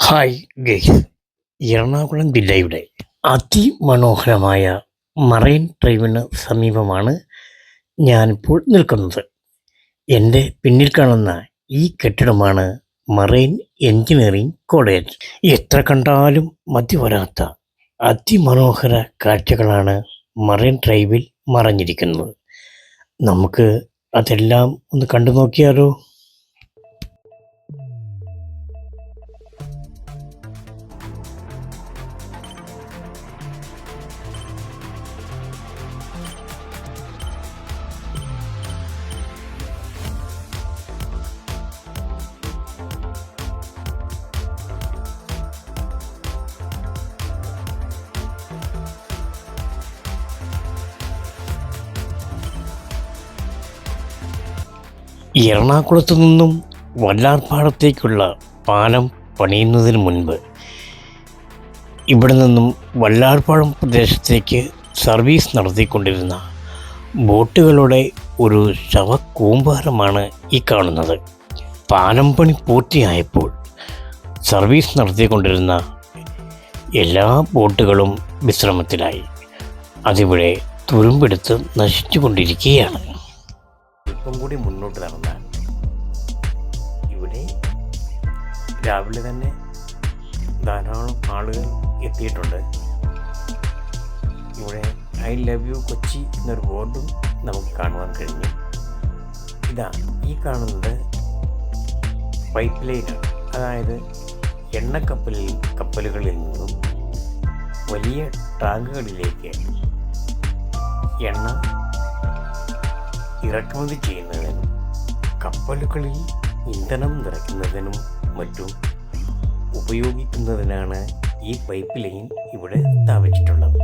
Hi guys, Ernakulam ജില്ലയുടെ അതിമനോഹരമായ marine ഡ്രൈവിന് സമീപമാണ് ഞാനിപ്പോൾ നിൽക്കുന്നത്. എൻ്റെ പിന്നിൽ കാണുന്ന ഈ കെട്ടിടമാണ് മറൈൻ എഞ്ചിനീയറിംഗ് കോളേജ്. എത്ര കണ്ടാലും മതി വരാത്ത അതിമനോഹര കാഴ്ചകളാണ് മറൈൻ ഡ്രൈവിൽ മറഞ്ഞിരിക്കുന്നത്. നമുക്ക് അതെല്ലാം ഒന്ന് കണ്ടു നോക്കിയാലോ? എറണാകുളത്തു നിന്നും വല്ലാർപാടത്തേക്കുള്ള പാലം പണിയുന്നതിന് മുൻപ് ഇവിടെ നിന്നും വല്ലാർപാടം പ്രദേശത്തേക്ക് സർവീസ് നടത്തിക്കൊണ്ടിരുന്ന ബോട്ടുകളുടെ ഒരു ശവകൂമ്പാരമാണ് ഈ കാണുന്നത്. പാലം പണി പൂർത്തിയായപ്പോൾ സർവീസ് നടത്തിക്കൊണ്ടിരുന്ന എല്ലാ ബോട്ടുകളും വിശ്രമത്തിലായി. അതിവിടെ തുരുമ്പെടുത്ത് നശിച്ചുകൊണ്ടിരിക്കുകയാണ്. അല്പം കൂടി മുന്നോട്ട് നടന്നാൽ ഇവിടെ രാവിലെ തന്നെ ധാരാളം ആളുകൾ എത്തിയിട്ടുണ്ട്. ഇവിടെ ഐ ലവ് യു കൊച്ചി എന്നൊരു ബോർഡും നമുക്ക് കാണുവാൻ കഴിഞ്ഞു. ഇതാ ഈ കാണുന്നത് പൈപ്പ് ലൈനാണ്. അതായത് കപ്പലുകളിൽ നിന്നും വലിയ ടാങ്കുകളിലേക്ക് എണ്ണ ഇറക്കുമതി ചെയ്യുന്നതിനും കപ്പലുകളിൽ ഇന്ധനം നിറയ്ക്കുന്നതിനും മറ്റും ഉപയോഗിക്കുന്നതിനാണ് ഈ പൈപ്പ് ലൈൻ ഇവിടെ സ്ഥാപിച്ചിട്ടുള്ളത്.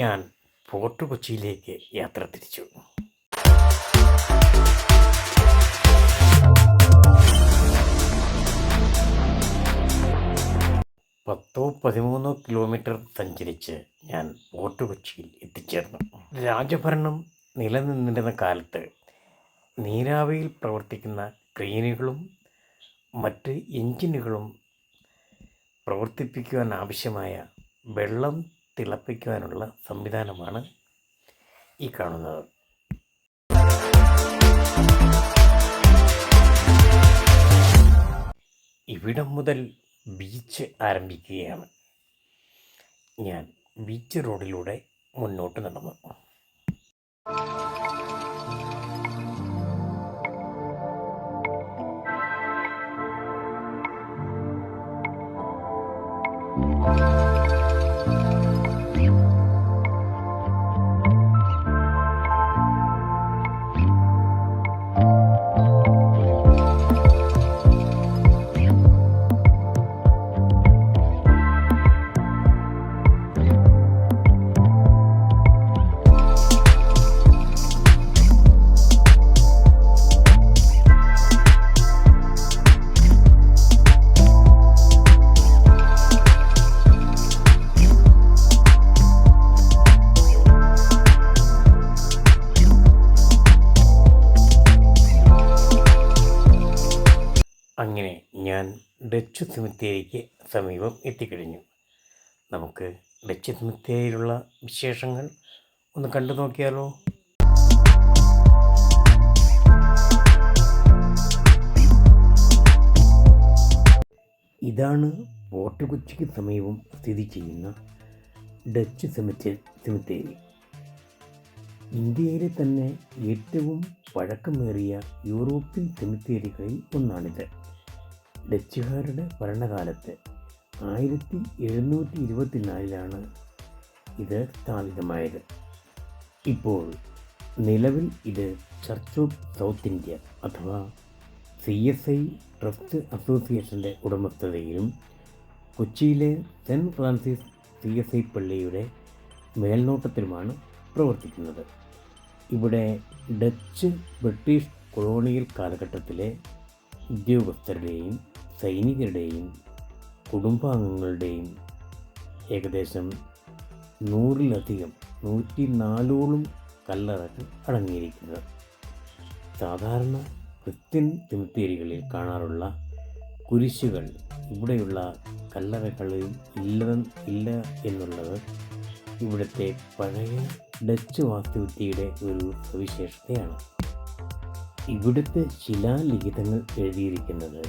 ഞാൻ ഫോർട്ട് കൊച്ചിയിലേക്ക് യാത്ര തിരിച്ചു. പത്തോ 13 കിലോമീറ്റർ സഞ്ചരിച്ച് ഞാൻ ഫോർട്ട് കൊച്ചിയിൽ എത്തിച്ചേർന്നു. രാജഭരണം നിലനിന്നിരുന്ന കാലത്ത് നീരാവിയിൽ പ്രവർത്തിക്കുന്ന ക്രെയിനുകളും മറ്റ് എഞ്ചിനുകളും പ്രവർത്തിപ്പിക്കുവാൻ ആവശ്യമായ വെള്ളം തിളപ്പിക്കുവാനുള്ള സംവിധാനമാണ് ഈ കാണുന്നത്. ഇവിടം മുതൽ ബീച്ച് ആരംഭിക്കുകയാണ്. ഞാൻ ബീച്ച് റോഡിലൂടെ മുന്നോട്ട് നടന്നു. അങ്ങനെ ഞാൻ ഡച്ച് സെമിത്തേരിക്ക് സമീപം എത്തിക്കഴിഞ്ഞു. നമുക്ക് ഡച്ച് സെമിത്തേരിയിലുള്ള വിശേഷങ്ങൾ ഒന്ന് കണ്ടു നോക്കിയാലോ? ഇതാണ് ഫോർട്ട് കൊച്ചിക്ക് സമീപം സ്ഥിതി ചെയ്യുന്ന ഡച്ച് സെമിത്തേരി. ഇന്ത്യയിലെ തന്നെ ഏറ്റവും പഴക്കമേറിയ യൂറോപ്യൻ സെമിത്തേരികളിൽ ഒന്നാണിത്. ഡച്ചുകാരുടെ ഭരണകാലത്ത് 1724 ഇത് സ്ഥാപിതമായത്. ഇപ്പോൾ നിലവിൽ ഇത് ചർച്ച് ഓഫ് സൗത്ത് ഇന്ത്യ അഥവാ CSI ട്രസ്റ്റ് അസോസിയേഷൻ്റെ ഉടമസ്ഥതയിലും കൊച്ചിയിലെ സെൻറ്റ് ഫ്രാൻസിസ് CSI പള്ളിയുടെ മേൽനോട്ടത്തിലുമാണ് പ്രവർത്തിക്കുന്നത്. ഇവിടെ ഡച്ച് ബ്രിട്ടീഷ് കൊളോണിയൽ കാലഘട്ടത്തിലെ ഉദ്യോഗസ്ഥരുടെയും സൈനികരുടെയും കുടുംബാംഗങ്ങളുടെയും ഏകദേശം 100-ലധികം 104ഓളം കല്ലറകൾ അടങ്ങിയിരിക്കുന്നത്. സാധാരണ ക്രിസ്ത്യൻ സെമിത്തേരികളിൽ കാണാറുള്ള കുരിശുകൾ ഇവിടെയുള്ള കല്ലറകളിൽ ഇല്ല എന്നുള്ളത് ഇവിടുത്തെ പഴയ ഡച്ച് വാസ്തുവിദ്യയുടെ ഒരു സവിശേഷതയാണ്. ഇവിടുത്തെ ശിലാലിഖിതങ്ങൾ എഴുതിയിരിക്കുന്നത്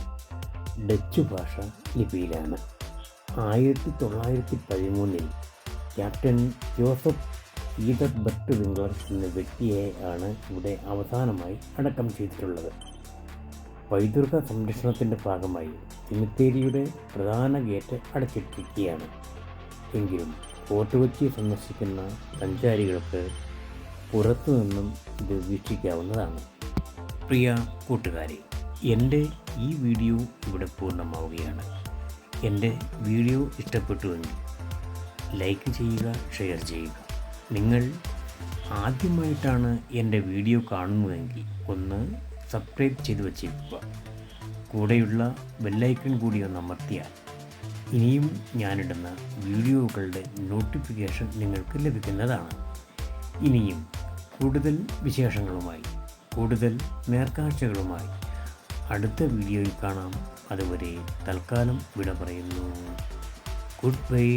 ഡച്ച് ഭാഷ ലിപിയിലാണ്. 1913 ക്യാപ്റ്റൻ ജോസഫ് ഈദർബർട്ട് വിംഗ്ലർ എന്ന വ്യക്തിയെ ആണ് ഇവിടെ അവസാനമായി അടക്കം ചെയ്തിട്ടുള്ളത്. പൈതൃക സംരക്ഷണത്തിൻ്റെ ഭാഗമായി സെമിത്തേരിയുടെ പ്രധാന ഗേറ്റ് അടച്ചിട്ടിരിക്കുകയാണ്. എങ്കിലും ഫോർട്ട് കൊച്ചി സന്ദർശിക്കുന്ന സഞ്ചാരികൾക്ക് പുറത്തു നിന്നും ഇത് വീക്ഷിക്കാവുന്നതാണ്. പ്രിയ കൂട്ടുകാരെ, എൻ്റെ ഈ വീഡിയോ ഇവിടെ പൂർണ്ണമാവുകയാണ്. എൻ്റെ വീഡിയോ ഇഷ്ടപ്പെട്ടുവെങ്കിൽ ലൈക്ക് ചെയ്യുക, ഷെയർ ചെയ്യുക. നിങ്ങൾ ആദ്യമായിട്ടാണ് എൻ്റെ വീഡിയോ കാണുന്നതെങ്കിൽ ഒന്ന് സബ്സ്ക്രൈബ് ചെയ്ത് വച്ചേക്കുക. കൂടെയുള്ള ബെല്ലൈക്കൺ കൂടി ഒന്ന് അമർത്തിയാൽ ഇനിയും ഞാനിടുന്ന വീഡിയോകളുടെ നോട്ടിഫിക്കേഷൻ നിങ്ങൾക്ക് ലഭിക്കുന്നതാണ്. ഇനിയും കൂടുതൽ വിശേഷങ്ങളുമായി, കൂടുതൽ നേർക്കാഴ്ചകളുമായി അടുത്ത വീഡിയോയിൽ കാണാം. അതുവരെ തൽക്കാലം വിട പറയുന്നു. Good bye.